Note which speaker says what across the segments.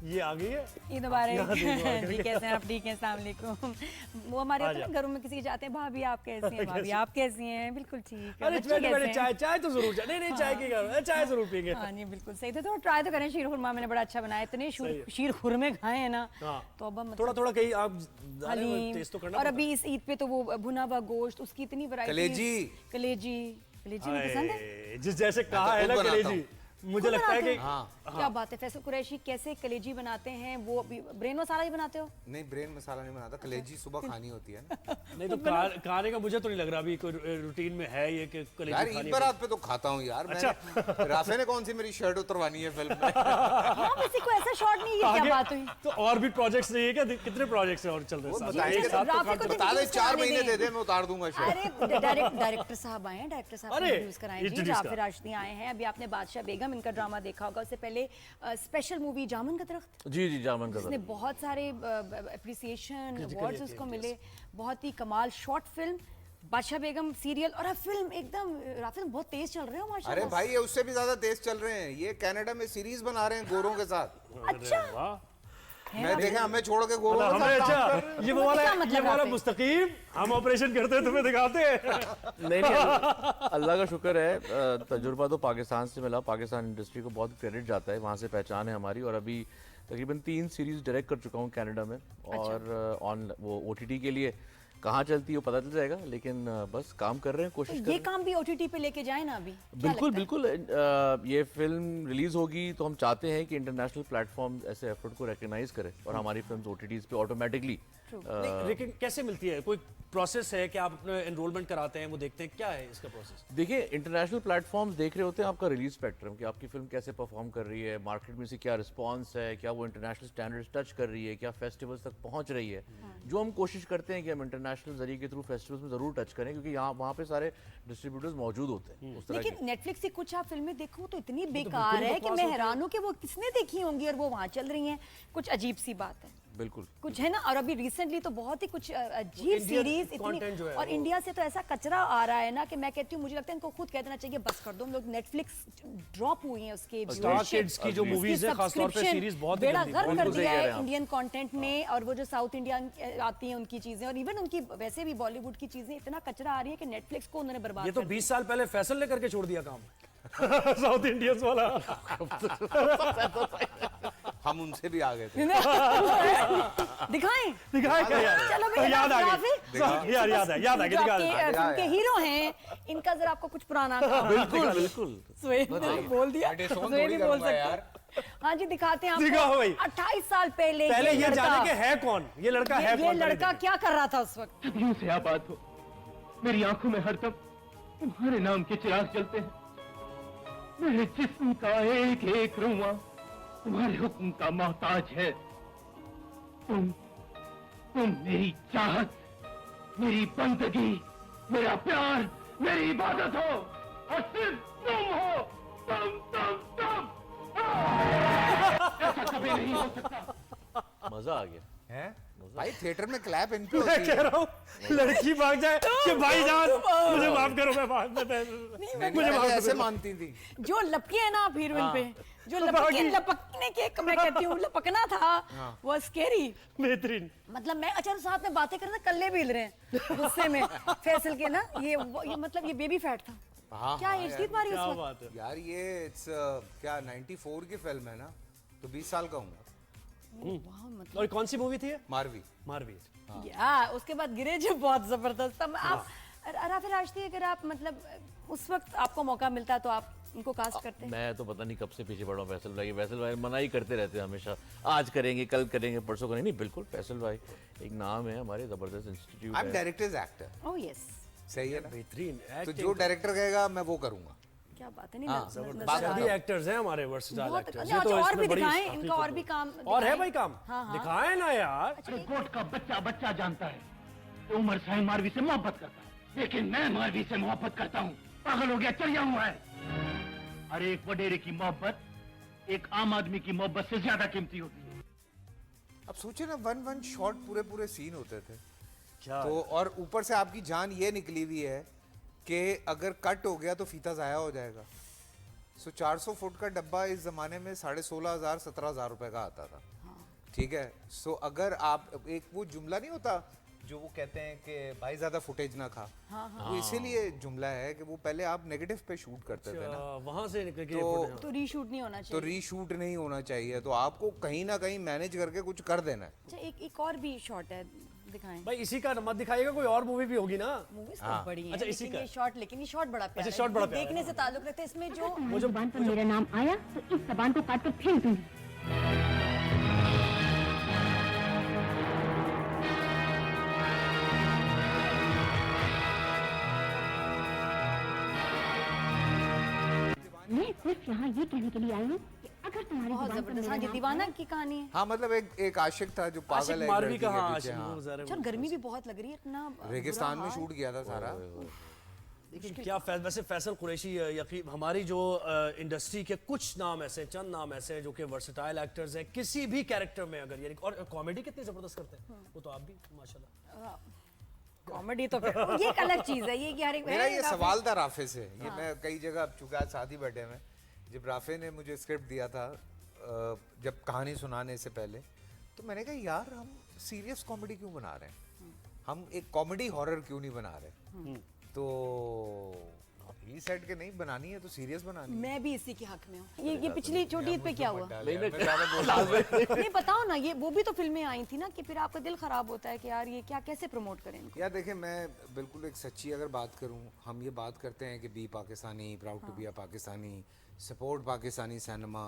Speaker 1: ये आ गई है।
Speaker 2: ईद मुबारक जी, कैसे हैं आप? ठीक हैं, अस्सलाम वालेकुम। वो हमारे होते हैं ना घरों में किसी के जाते हैं, भाभी आप कैसी हैं, भाभी आप कैसी हैं, बिल्कुल ठीक है।
Speaker 1: अरे बैठे चाय तो जरूर, नहीं चाय की चाय जरूर पीएंगे।
Speaker 2: हाँ नहीं बिल्कुल सही, तो ट्राई तो करें। शीर खुरमा मैंने बड़ा अच्छा बनाया, इतने शीर खुरमे खाए हैं ना, तो अब
Speaker 1: थोड़ा थोड़ा कहीं आप टेस्ट तो करना।
Speaker 2: और अभी इस ईद पे तो वो भुना हुआ गोश्त, उसकी इतनी वैरायटी। कलेजी पसंद है,
Speaker 1: जिस जैसे कहा है ना कलेजी, मुझे लगता है कि
Speaker 2: क्या बात है। फैसल कुरैशी कैसे कलेजी बनाते हैं? वो ब्रेन मसाला ही बनाते हो?
Speaker 3: नहीं, ब्रेन मसाला नहीं बनाता, कलेजी सुबह खानी होती है ना।
Speaker 1: नहीं तो खाने का मुझे तो नहीं लग रहा अभी कोई रूटीन में है ये कि कलेजी
Speaker 3: यार ईद बारात पे तो खाता हूँ यार। अच्छा राफे ने कौन सी मेरी शर्ट उतरवानी है फिल्म में?
Speaker 2: हाँ, किसी को ऐसा शॉट नहीं है, क्या बात हुई?
Speaker 1: तो और भी प्रोजेक्ट्स नहीं है क्या? कितने प्रोजेक्ट्स और चल रहे हैं?
Speaker 3: बता दे, 4 महीने दे दे, मैं उतार दूंगा शर्ट।
Speaker 2: अरे डायरेक्टर साहब आए हैं, डायरेक्टर साहब इंट्रोड्यूस कराएंगे। जाफिर राशिदी आए हैं, अभी आपने बादशाह बेगम इनका ड्रामा देखा होगा, उससे पहले स्पेशल मूवी जामन का दरख्त।
Speaker 4: जी जामन का
Speaker 2: दरख्त, बहुत सारे एप्रिसिएशन अवार्ड्स उसको मिले, बहुत ही कमाल शॉर्ट फिल्म। बादशाह बेगम सीरियल और अब फिल्म एकदम राफिल बहुत तेज चल रहे हो माशाल्लाह।
Speaker 3: अरे भाई ये उससे भी ज्यादा तेज चल रहे हैं, ये कनाडा में सीरीज बना रहे हैं गोरों के साथ।
Speaker 2: अच्छा
Speaker 3: मैं देखे हमें छोड़ के गोरों के
Speaker 1: साथ। अच्छा ये वाला मुस्तकीम हम ऑपरेशन करते हैं, तुम्हें दिखाते हैं।
Speaker 4: नहीं अल्लाह का शुक्र है, तजुर्बा तो पाकिस्तान से मिला, पाकिस्तान इंडस्ट्री को बहुत क्रेडिट जाता है, वहाँ से पहचान है हमारी। और अभी तकरीबन 3 सीरीज डायरेक्ट कर चुका हूँ कनाडा में, और ऑन वो OTT के लिए कहाँ चलती है वो पता चल जाएगा, लेकिन बस काम कर रहे हैं, कोशिश कर रहे हैं।
Speaker 2: ये काम भी OTT पे लेके जाए ना अभी?
Speaker 4: बिल्कुल ये फिल्म रिलीज होगी तो हम चाहते हैं कि इंटरनेशनल प्लेटफॉर्म ऐसे एफर्ट को रिकॉग्नाइज करे और हमारी फिल्म OTTs पे ऑटोमेटिकली।
Speaker 1: लेकिन कैसे मिलती है? कोई प्रोसेस है कि आप अपना एनरोलमेंट कराते हैं, वो देखते हैं, क्या है इसका प्रोसेस?
Speaker 4: देखिए इंटरनेशनल प्लेटफॉर्म्स देख रहे होते हैं आपका रिलीज स्पेक्ट्रम, कि आपकी फिल्म कैसे परफॉर्म कर रही है, मार्केट में से क्या रिस्पांस है, क्या वो इंटरनेशनल स्टैंडर्ड्स टच कर रही है, क्या फेस्टिवल्स तक पहुंच रही है। जो हम कोशिश करते हैं कि हम इंटरनेशनल जरिए के थ्रू फेस्टिवल्स में जरूर टच करें, क्योंकि यहाँ वहाँ पे सारे डिस्ट्रीब्यूटर्स मौजूद होते हैं उस तरह।
Speaker 2: लेकिन नेटफ्लिक्स की कुछ आप फिल्में देखो तो इतनी बेकार है कि मैं हैरान हूँ कि वो किसने देखी होंगी और वो वहाँ चल रही हैं, कुछ अजीब सी बात है।
Speaker 4: बिल्कुल
Speaker 2: कुछ है ना, और अभी रिसेंटली तो बहुत ही कुछ अजीब सीरीज इतनी, और इंडिया से तो ऐसा कचरा आ रहा है ना कि मैं कहती हूँ मुझे लगता है इनको खुद कह देना चाहिए बस कर दो। हम लोग नेटफ्लिक्स ड्रॉप हुई है उसके
Speaker 1: स्टार किड्स की जो मूवीज है, खास तौर पे सीरीज बहुत
Speaker 2: बेड़ा गर्क कर दिया है इंडियन कंटेंट ने, और वो जो साउथ इंडियन आती हैं उनकी चीजें, और इवन उनकी वैसे भी बॉलीवुड की चीजें, इतना कचरा आ रही है कि नेटफ्लिक्स को उन्होंने बर्बाद।
Speaker 1: ये तो 20 साल पहले फैसल ने करके छोड़ दिया काम साउथ इंडियंस वाला।
Speaker 3: हम उनसे भी आ गए थे।
Speaker 2: दिखाएं
Speaker 1: क्या यार?
Speaker 2: चलो
Speaker 1: याद आ गई याद आ गया।
Speaker 2: फिल्म के हीरो हैं, इनका जरा आपको कुछ पुराना
Speaker 4: बिल्कुल
Speaker 2: सुहेब ने बोल दिया, सुहेब भी बोल सकते। हाँ जी दिखाते हैं आपको 28 साल पहले
Speaker 1: ये जाने के है कौन ये लड़का है?
Speaker 2: ये लड़का क्या कर रहा था उस वक्त?
Speaker 5: सदियों से आबाद हो, मेरी आंखों में हरदम तुम्हारे नाम के चिराग जलते हैं। मेरे जिस्म का एक एक रुआ तुम्हारे हुक्म का मोहताज है। तुम मेरी चाहत, मेरी बंदगी, मेरा प्यार, मेरी इबादत हो, और सिर्फ तुम हो। तुम ऐसा कभी नहीं हो सकता।
Speaker 4: मजा आ गया
Speaker 3: है भाई, थिएटर में क्लैप इन पे
Speaker 1: मैं कह रहा हूँ लड़की भाग जाए कि भाईजान मुझे माफ करो, मैं भाग
Speaker 3: मुझे माफ ऐसे मानती थी।
Speaker 2: जो लपकी है ना हीरोइन पे, जो लपकने के मैं कहती हूँ लपकना था, वो स्कैरी
Speaker 1: बेहतरीन।
Speaker 2: मतलब मैं अच्छा साथ में बातें कर रहे थे, कल्ले भी हिल रहे हैं गुस्से में फैसल के ना, ये मतलब ये बेबी फैट था। क्या एज थी तुम्हारी उस वक्त?
Speaker 3: यार ये क्या 94 की फिल्म है ना, तो 20 साल का हूँ।
Speaker 2: मतलब
Speaker 1: और कौन सी मूवी थी?
Speaker 3: मारवी।
Speaker 2: यार उसके बाद गिरे जो बहुत जबरदस्त। आप राफिल राशिदी, अगर आप मतलब उस वक्त आपको मौका मिलता तो आप इनको कास्ट करते हैं?
Speaker 4: मैं तो पता नहीं कब से पीछे पड़ा हूँ फैसल भाई मना ही करते रहते हैं हमेशा, आज करेंगे, कल करेंगे, परसों करेंगे। नहीं बिल्कुल, फैसल भाई एक नाम है हमारे, जबरदस्त institute.
Speaker 3: I am directors actor.
Speaker 2: Oh yes,
Speaker 3: सही है ना?
Speaker 1: बेहतरीन।
Speaker 3: तो जो डायरेक्टर कहेगा मैं वो करूंगा।
Speaker 2: क्या बात है। नहीं
Speaker 1: सभी एक्टर्स हैं हमारे, वर्सेटाइल एक्टर्स।
Speaker 2: ये तो और भी दिखाएं, इनका और भी काम
Speaker 1: और है भाई काम। दिखाएं ना यार।
Speaker 5: गोट का बच्चा जानता है कि उमर साहिब मारवी से मोहब्बत करता है, लेकिन मैं मारवी से मोहब्बत करता हूँ। पागल हो गया, चढ़िया हुआ है। अरे एक वडेरे की मोहब्बत एक आम आदमी की मोहब्बत से ज्यादा कीमती होती है।
Speaker 3: अब सोचिए ना, वन शॉट पूरे सीन होते थे तो, और ऊपर से आपकी जान ये निकली हुई है कि अगर कट हो गया तो फीता जाया हो जाएगा। सो 400 फुट का डब्बा इस जमाने में 16,500 17,000 रुपए का आता था। ठीक है, सो अगर आप एक वो जुमला नहीं होता जो वो कहते हैं कि भाई ज्यादा फुटेज ना खा, वो इसीलिए जुमला है कि वो पहले आप नेगेटिव पे शूट करते थे ना,
Speaker 1: वहां से निकल के
Speaker 2: तो रीशूट नहीं होना
Speaker 3: तो
Speaker 2: चाहिए।
Speaker 3: रीशूट नहीं होना चाहिए, तो आपको कहीं ना कहीं मैनेज करके कुछ कर देना है।
Speaker 2: अच्छा, एक और भी शॉट है, दिखाएं।
Speaker 1: भाई इसी का मत दिखाइएगा, कोई और मूवी भी होगी ना।
Speaker 2: मूवीज तो बड़ी हैं,
Speaker 1: अच्छा, इसी
Speaker 2: लेकिन
Speaker 1: का।
Speaker 2: ये शॉट, ये शॉट बड़ा प्यारा
Speaker 1: अच्छा, शॉट बड़ा
Speaker 2: है,
Speaker 1: प्यारा
Speaker 2: देखने से ताल्लुक रखता है इसमें जो
Speaker 6: वो जुबान पर मेरा नाम आया तो इस जबान को काट कर फेंक दूंगी। मैं सिर्फ यहाँ ये कहने के लिए आई हूँ कि अगर तुम्हारी
Speaker 2: बहुत
Speaker 6: जुबान पर
Speaker 2: जबरदस्त।
Speaker 6: मेरा
Speaker 2: हाँ, ये
Speaker 6: नाम
Speaker 2: दीवाना की कहानी है।
Speaker 3: हाँ, मतलब एक आशिक था जो पागल
Speaker 1: आशिक
Speaker 3: है एक
Speaker 1: मारवी
Speaker 3: लड़की
Speaker 1: का,
Speaker 3: के
Speaker 1: हाँ,
Speaker 3: पीछे,
Speaker 1: आशिक
Speaker 3: हाँ।
Speaker 1: वो ज़रा-
Speaker 2: अच्छा, और गर्मी भी बहुत लग रही है, इतना
Speaker 3: रेगिस्तान में
Speaker 2: बुरा
Speaker 3: शूट किया था सारा।
Speaker 1: लेकिन क्या वैसे फैसल कुरैशी यकीन हमारी जो इंडस्ट्री के कुछ नाम ऐसे, चंद नाम ऐसे हैं जो कि वर्सेटाइल एक्टर्स हैं किसी भी कैरेक्टर में, अगर यानी और कॉमेडी कितनी जबरदस्त करते हैं, वो तो आप भी माशाल्लाह।
Speaker 2: कॉमेडी तो फिर ये एक अलग चीज है, ये कि हर एक
Speaker 3: मेरा ये सवाल था राफे से, ये मैं कई जगह, अब चूंकि आज साथ ही बैठे हैं, जब राफे ने मुझे स्क्रिप्ट दिया था जब कहानी सुनाने से पहले, तो मैंने कहा यार हम सीरियस कॉमेडी क्यों बना रहे हैं, हम एक कॉमेडी हॉरर क्यों नहीं बना रहे। तो ही सेट के नहीं बनानी है तो सीरियस बनानी है।
Speaker 2: मैं भी इसी के हक में हूँ। ये पिछली छोटी ईद पे क्या हुआ?
Speaker 3: नहीं,
Speaker 2: नहीं, बताओ ना, ये वो भी तो फिल्में आई थी ना कि फिर आपका दिल खराब होता है कि यार ये क्या, कैसे प्रमोट करें इनको?
Speaker 3: यार देखिए, मैं बिल्कुल एक सच्ची अगर बात करूं, हम ये बात करते हैं कि be Pakistani, proud to be a Pakistani, support Pakistani cinema,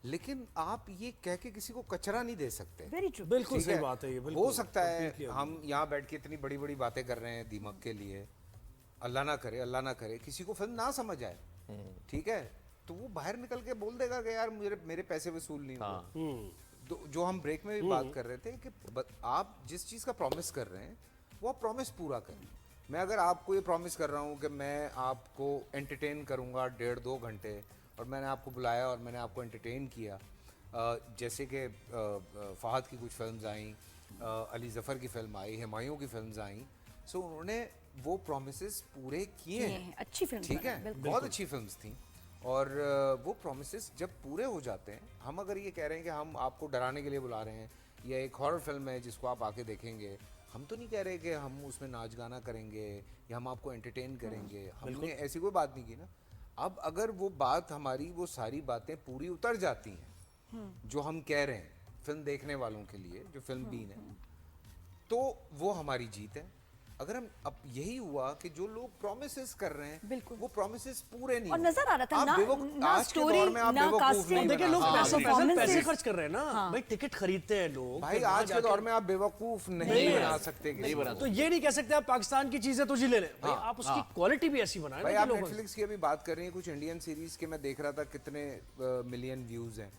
Speaker 3: लेकिन आप ये कह के किसी को कचरा नहीं दे सकते।
Speaker 2: Very true.
Speaker 1: बिल्कुल
Speaker 3: ठीक
Speaker 1: सही
Speaker 3: है?
Speaker 1: बात है ये, बिल्कुल
Speaker 3: हो सकता है
Speaker 1: completely
Speaker 3: हम यहाँ बैठ के इतनी बड़ी बड़ी बातें कर रहे हैं दीमक के लिए, अल्लाह ना करे किसी को फिल्म ना समझ आए, ठीक है, तो वो बाहर निकल के बोल देगा कि यार मेरे पैसे वसूल नहीं हुए। तो जो हम ब्रेक में भी बात कर रहे थे कि आप जिस चीज़ का प्रॉमिस कर रहे हैं वो आप प्रॉमिस पूरा करें। मैं अगर आपको ये प्रॉमिस कर रहा हूँ कि मैं आपको एंटरटेन करूँगा 1.5-2 घंटे, और मैंने आपको बुलाया और मैंने आपको एंटरटेन किया, जैसे कि फ़हद की कुछ फिल्म्स आई, अली ज़फ़र की फिल्म आई, हुमायूं की फिल्म्स आई, सो उन्होंने वो प्रॉमिसेस पूरे किए हैं।
Speaker 2: अच्छी फिल्म,
Speaker 3: ठीक है, बहुत अच्छी फिल्म्स थी, और वो प्रॉमिसेस जब पूरे हो जाते हैं, हम अगर ये कह रहे हैं कि हम आपको डराने के लिए बुला रहे हैं या एक हॉरर फिल्म है जिसको आप आके देखेंगे, हम तो नहीं कह रहे कि हम उसमें नाच गाना करेंगे या हम आपको एंटरटेन करेंगे, हमने ऐसी कोई बात नहीं की ना। अब अगर वो बात हमारी, वो सारी बातें पूरी उतर जाती हैं जो हम कह रहे हैं फिल्म देखने वालों के लिए, जो फिल्म बीन है, तो वो हमारी जीत है। अगर हम, अब यही हुआ कि जो लोग प्रॉमिसेस कर रहे हैं
Speaker 2: बिल्कुल।
Speaker 3: वो प्रॉमिसेस पूरे नहीं
Speaker 2: और
Speaker 3: हुए।
Speaker 2: नजर आ रहा था
Speaker 3: आप
Speaker 2: ना,
Speaker 3: बेवकूफ-
Speaker 2: ना
Speaker 3: आज के
Speaker 2: स्टोरी,
Speaker 3: दौर में आप
Speaker 2: ना
Speaker 3: बेवकूफ
Speaker 2: कास्टिंग।
Speaker 3: नहीं
Speaker 1: देखिए
Speaker 3: बना
Speaker 1: लोग
Speaker 3: सकते।
Speaker 1: पैसे
Speaker 2: performances।
Speaker 1: खर्च कर रहे हैं ना भाई, टिकट खरीदते हैं लोग,
Speaker 3: भाई
Speaker 1: फिर वहाँ
Speaker 3: आज के
Speaker 1: जाके-
Speaker 3: दौर में आप बेवकूफ नहीं बना सकते किसी को।
Speaker 1: तो ये नहीं कह सकते आप पाकिस्तान की चीजें तुझे ले लें भाई, आप उसकी क्वालिटी भी ऐसी बनाएं
Speaker 3: भाई
Speaker 1: ना
Speaker 3: आप
Speaker 1: कि लोगों
Speaker 3: नेटफ्लिक्स की अभी बात कर रही हैं, कुछ इंडियन सीरीज के मैं देख रहा था कितने मिलियन व्यूज हैं,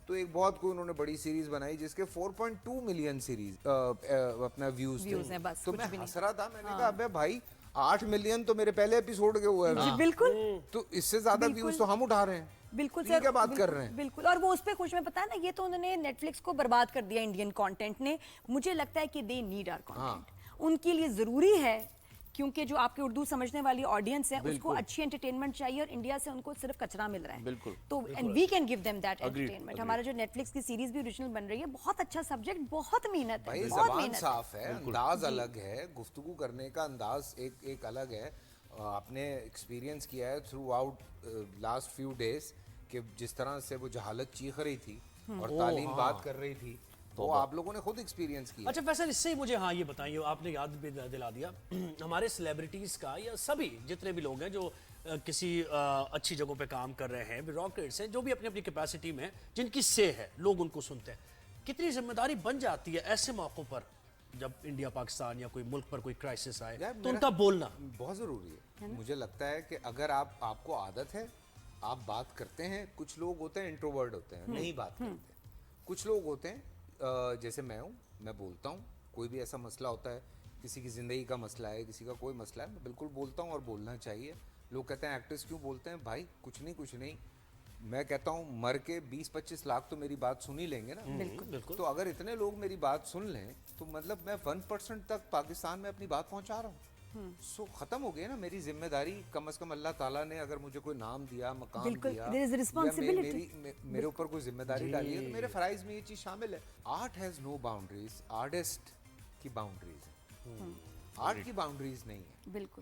Speaker 3: तो एक बहुत कोई उन्होंने बड़ी सीरीज बनाई जिसके 4.2 मिलियन सीरीज अपना व्यूज
Speaker 2: हैं बस,
Speaker 3: तो
Speaker 2: कुछ
Speaker 3: मैं
Speaker 2: भी नहीं।
Speaker 3: हंस रहा था, मैंने कहा अबे भाई 8 मिलियन तो मेरे पहले एपिसोड के हुए हैं,
Speaker 2: बिल्कुल
Speaker 3: तो इससे ज्यादा व्यूज तो हम उठा रहे हैं।
Speaker 2: बिल्कुल
Speaker 3: तो ये
Speaker 2: सर,
Speaker 3: क्या बात कर रहे हैं?
Speaker 2: बिल्कुल। और वो उस पे खुश, में पता है ना, ये तो उन्होंने नेटफ्लिक्स को बर्बाद कर दिया इंडियन कंटेंट ने। मुझे लगता है कि दे नीड आवर कंटेंट, उनके लिए जरूरी है, क्योंकि जो आपके उर्दू समझने वाली ऑडियंस है उसको अच्छी एंटरटेनमेंट चाहिए, और इंडिया से उनको सिर्फ कचरा मिल रहा है।
Speaker 4: बिल्कुल।
Speaker 2: तो and we can give them that entertainment. हमारा जो नेटफ्लिक्स की सीरीज भी ओरिजिनल बन रही है, बहुत अच्छा सब्जेक्ट, बहुत मेहनत है,
Speaker 3: भाई
Speaker 2: बहुत
Speaker 3: जबान
Speaker 2: मेहनत है।
Speaker 3: साफ है, अंदाज अलग है, गुफ्तगू करने का अंदाज एक अलग है। आपने एक्सपीरियंस किया है through out last few days कि जिस तरह से वो जहालत चीख रही थी और तालीम बात कर रही थी, तो आप लोगों ने खुद एक्सपीरियंस किया।
Speaker 1: अच्छा फैसल, इससे ही मुझे हाँ ये बताइए, आपने याद भी दिला दिया हमारे सेलिब्रिटीज़ का, या सभी जितने भी लोग हैं जो किसी अच्छी जगहों पे काम कर रहे हैं, ब्यूरोक्रेट्स हैं, जो भी अपनी अपनी कैपेसिटी में जिनकी से है, लोग उनको सुनते हैं, कितनी जिम्मेदारी बन जाती है ऐसे मौक़ों पर जब इंडिया पाकिस्तान या कोई मुल्क पर कोई क्राइसिस आए, तो उनका बोलना
Speaker 3: बहुत ज़रूरी है। मुझे लगता है कि अगर आपको आदत है, आप बात करते हैं, कुछ लोग होते हैं इंट्रोवर्ट होते हैं, नहीं बात करते, कुछ लोग होते हैं जैसे मैं हूँ, मैं बोलता हूँ, कोई भी ऐसा मसला होता है, किसी की ज़िंदगी का मसला है, किसी का कोई मसला है, मैं बिल्कुल बोलता हूँ और बोलना चाहिए। लोग कहते हैं एक्टर्स क्यों बोलते हैं, भाई कुछ नहीं, मैं कहता हूँ मर के 20-25 लाख तो मेरी बात सुन ही लेंगे ना।
Speaker 1: बिल्कुल।
Speaker 3: तो अगर इतने लोग मेरी बात सुन लें तो मतलब मैं 1% तक पाकिस्तान में अपनी बात पहुँचा रहा हूँ। सो खत्म हो गया ना मेरी जिम्मेदारी। कम से कम अल्लाह ताला ने अगर मुझे कोई नाम दिया, मकाम
Speaker 2: बिल्कुल,
Speaker 3: दिया,
Speaker 2: there is a
Speaker 3: या
Speaker 2: responsibility.
Speaker 3: मेरे ऊपर कोई जिम्मेदारी डाली है, तो मेरे फराइज में ये चीज शामिल है। Art has no boundaries, artist की बाउंड्रीज है, आर्ट की बाउंड्रीज नहीं है।
Speaker 2: बिल्कुल